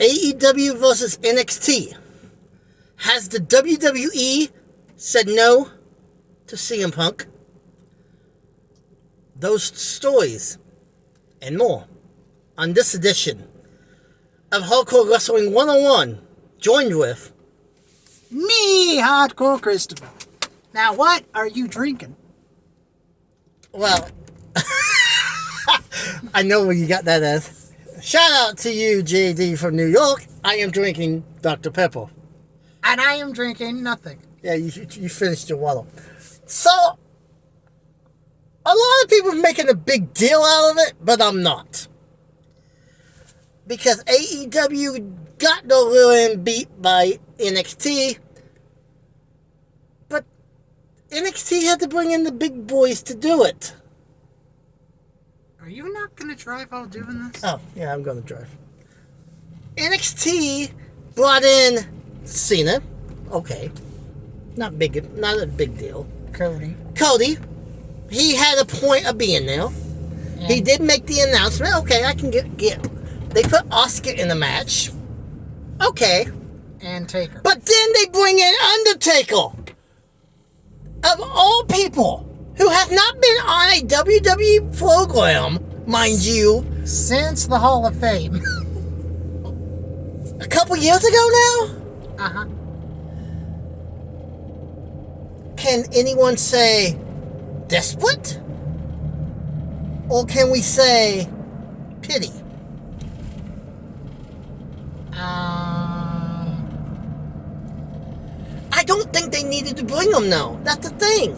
AEW versus NXT. Has the WWE said no to CM Punk? Those stories and more on this edition of Hardcore Wrestling 101, joined with me, Hardcore Christopher. Now, what are you drinking? Well, I know where you got that as. Shout out to you, JD from New York. I am drinking Dr. Pepper. And I am drinking nothing. Yeah, you finished your water. So, a lot of people are making a big deal out of it, but I'm not. Because AEW got no real beat by NXT, but NXT had to bring in the big boys to do it. Are you not going to drive while doing this? Oh, yeah, I'm going to drive. NXT brought in Cena. Okay. Not a big deal. Cody. He had a point of being there. And he did make the announcement. Okay, I can get. They put Oscar in the match. Okay. And Taker. But then they bring in Undertaker. Of all people, who has not been on a WWE program, mind you, since the Hall of Fame. A couple years ago now? Uh-huh. Can anyone say desperate? Or can we say pity? I don't think they needed to bring them, though. That's the thing.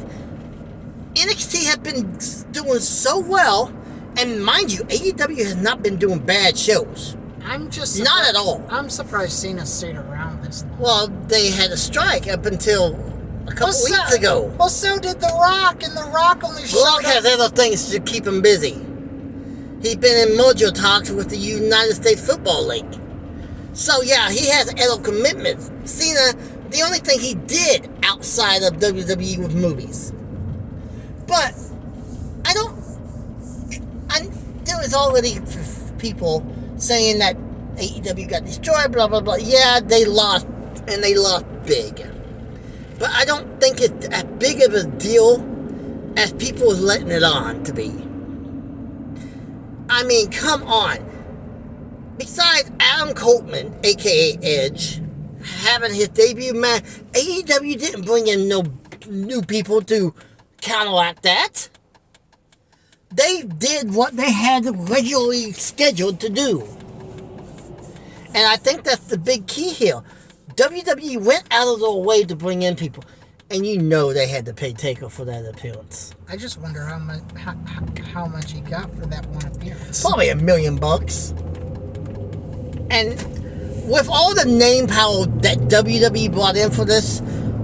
NXT have been doing so well, and mind you, AEW has not been doing bad shows. I'm just not at all. I'm surprised Cena stayed around this long. Well, they had a strike up until a couple weeks ago. Well, so did The Rock, and The Rock only showed Rock has other things to keep him busy. He's been in mojo talks with the United States Football League. So, yeah, he has other commitments. Cena, the only thing he did outside of WWE was movies. But, there was already people saying that AEW got destroyed, blah, blah, blah. Yeah, they lost, and they lost big. But I don't think it's as big of a deal as people are letting it on to be. I mean, come on. Besides Adam Copeland, a.k.a. Edge, having his debut match, AEW didn't bring in no new people to counteract that. They did what they had regularly scheduled to do. And I think that's the big key here. WWE went out of their way to bring in people. And you know they had to pay Taker for that appearance. I just wonder how much he got for that one appearance. Probably $1 million. And with all the name power that WWE brought in for this,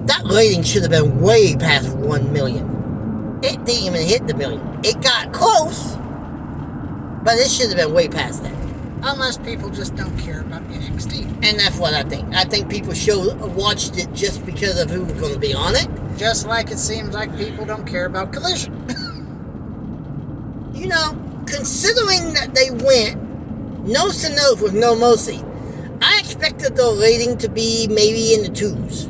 that rating should have been way past 1 million. It didn't even hit the million. It got close, but it should have been way past that. Unless people just don't care about NXT. And that's what I think. I think people watched it just because of who was going to be on it. Just like it seems like people don't care about Collision. You know, considering that they went nose to nose with No Mercy, I expected the rating to be maybe in the 2s.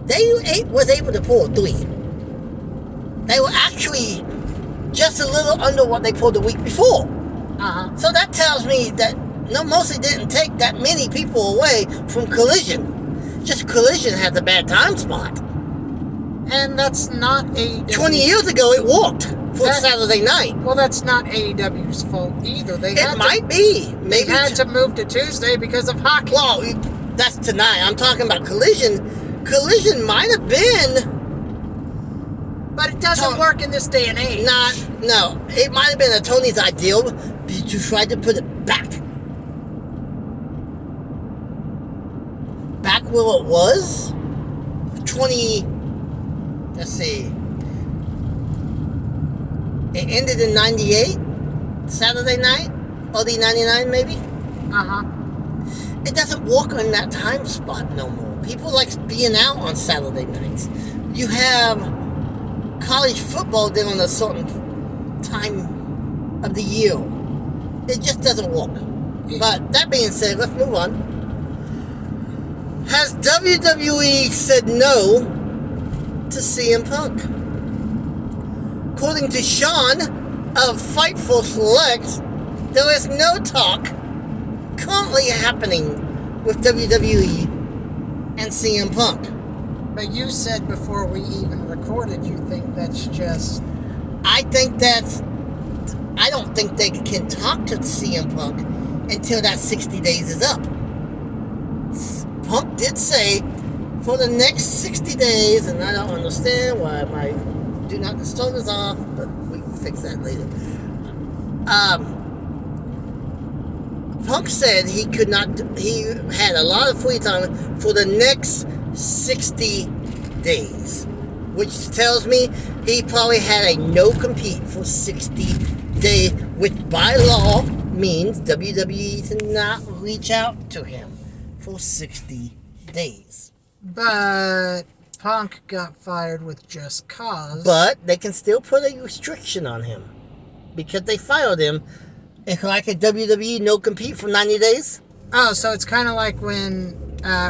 They was able to pull a 3. They were actually just a little under what they pulled the week before. Uh-huh. So that tells me that No Mercy didn't take that many people away from Collision. Just Collision had the bad time spot. And that's not AEW. 20 years ago, it worked for Saturday night. Well, that's not AEW's fault either. It might be. Maybe they had to move to Tuesday because of hockey. Well, that's tonight. I'm talking about Collision. Collision might have been... But it doesn't work in this day and age. No. It might have been a Tony's ideal to try to put it back. Back where it was. Let's see. It ended in 98. Saturday night. Early 99 maybe. Uh-huh. It doesn't work on that time spot no more. People like being out on Saturday nights. You have college football during a certain time of the year. It just doesn't work. But that being said, let's move on. Has WWE said no to CM Punk? According to Sean of Fightful Select, there is no talk currently happening with WWE and CM Punk. But you said before we even recorded, you think that's just... I don't think they can talk to CM Punk until that 60 days is up. Punk did say for the next 60 days, and I don't understand why my do not disturb is off, but we can fix that later. Punk said he had a lot of free time for the next 60 days, which tells me he probably had a no-compete for 60 days, which by law means WWE did not reach out to him for 60 days. But Punk got fired with just cause. But they can still put a restriction on him because they fired him. And like a WWE no compete for 90 days. Oh, so it's kind of like when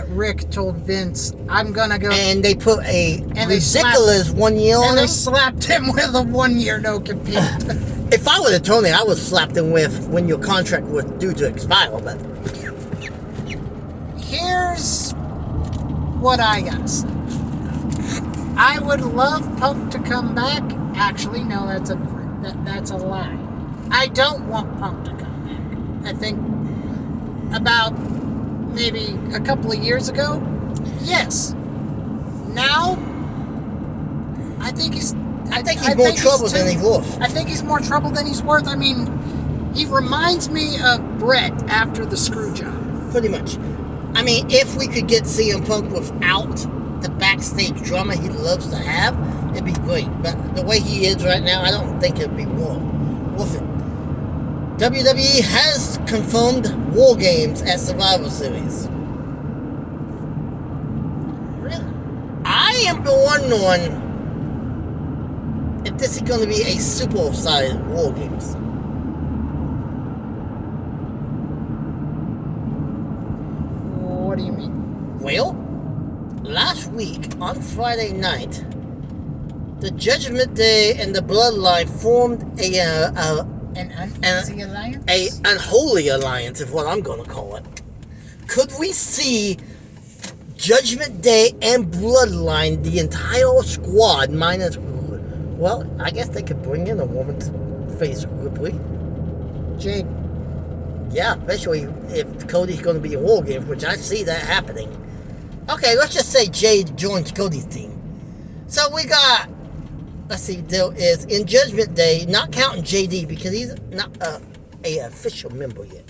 Rick told Vince, I'm going to go... And they put a ridiculous 1 year on him. And they slapped him with a 1 year no compete. If I were Tony, I would have slapped him with when your contract was due to expire. But here's what I got to say. I would love Punk to come back. Actually, no, that's a lie. I don't want Punk to come back. I think about maybe a couple of years ago, yes. Now, I think he's more trouble than he's worth. I think he's more trouble than he's worth. I mean, he reminds me of Brett after the screw job. Pretty much. I mean, if we could get CM Punk without the backstage drama he loves to have, it'd be great. But the way he is right now, I don't think it'd be worth it. WWE has confirmed War Games at Survivor Series. Really? I am wondering if this is going to be a super-sized War Games. What do you mean? Well, last week on Friday night, the Judgment Day and the Bloodline formed An uneasy alliance? A unholy alliance is what I'm going to call it. Could we see Judgment Day and Bloodline, the entire squad, minus... Well, I guess they could bring in a woman's face quickly. Jade. Yeah, especially if Cody's going to be in War Games, which I see that happening. Okay, let's just say Jade joins Cody's team. So we got... Let's see, there is, in Judgment Day, not counting JD because he's not a official member yet.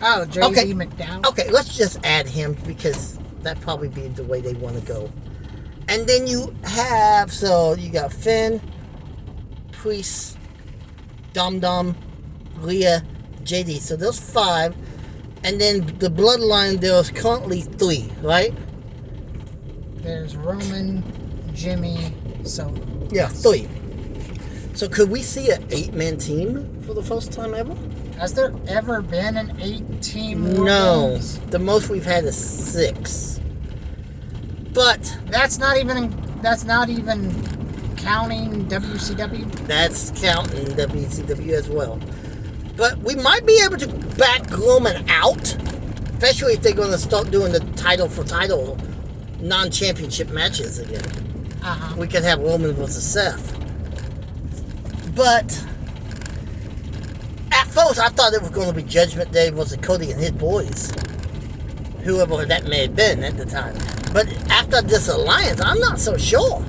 Oh, JD McDowell? Okay, let's just add him because that'd probably be the way they want to go. And then you have, so you got Finn, Priest, Dom Dom, Rhea, JD. So there's 5. And then the Bloodline, there's currently 3, right? There's Roman, Jimmy, so... Yeah, 3. So could we see an 8-man team for the first time ever? Has there ever been an 8-team War No. Games? The most we've had is 6. But... That's not even counting WCW? That's counting WCW as well. But we might be able to back Roman out. Especially if they're going to start doing the title for title non-championship matches again. Uh-huh. We could have Roman versus Seth. But at first I thought it was going to be Judgment Day versus Cody and his boys. Whoever that may have been at the time. But after this alliance, I'm not so sure.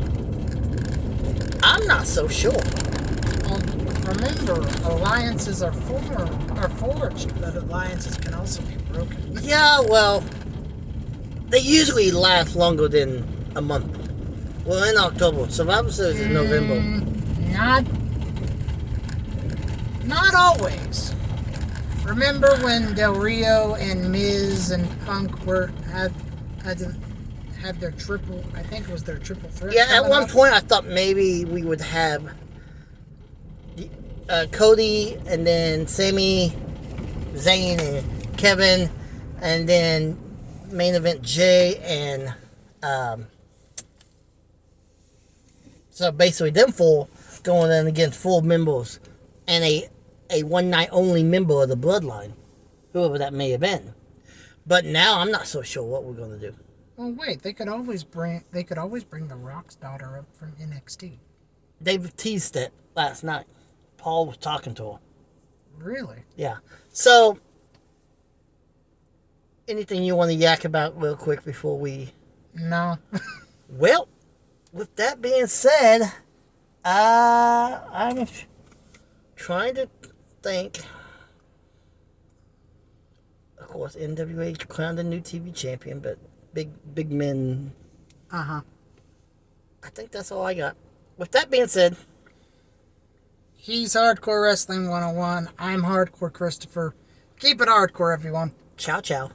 Remember, alliances are forged, but alliances can also be broken. Yeah, well, they usually last longer than a month. Well, in October. Survivor Series is November. Not always. Remember when Del Rio and Miz and Punk had their triple, I think it was their triple threat? Yeah, at one point I thought maybe we would have Cody and then Sami Zayn and Kevin, and then main event Jay and so basically them four going in against full members and a one night only member of the bloodline, whoever that may have been. But now I'm not so sure what we're gonna do. Well, wait. They could always bring the Rock's daughter up from NXT. They've teased it last night. Paul was talking to her. Really? Yeah. So, anything you want to yak about real quick before we... No. Well, with that being said, I'm trying to think. Of course, NWA crowned a new TV champion, but big men. Uh-huh. I think that's all I got. With that being said, He's Hardcore Wrestling 101. I'm Hardcore Christopher. Keep it hardcore, everyone. ciao, ciao.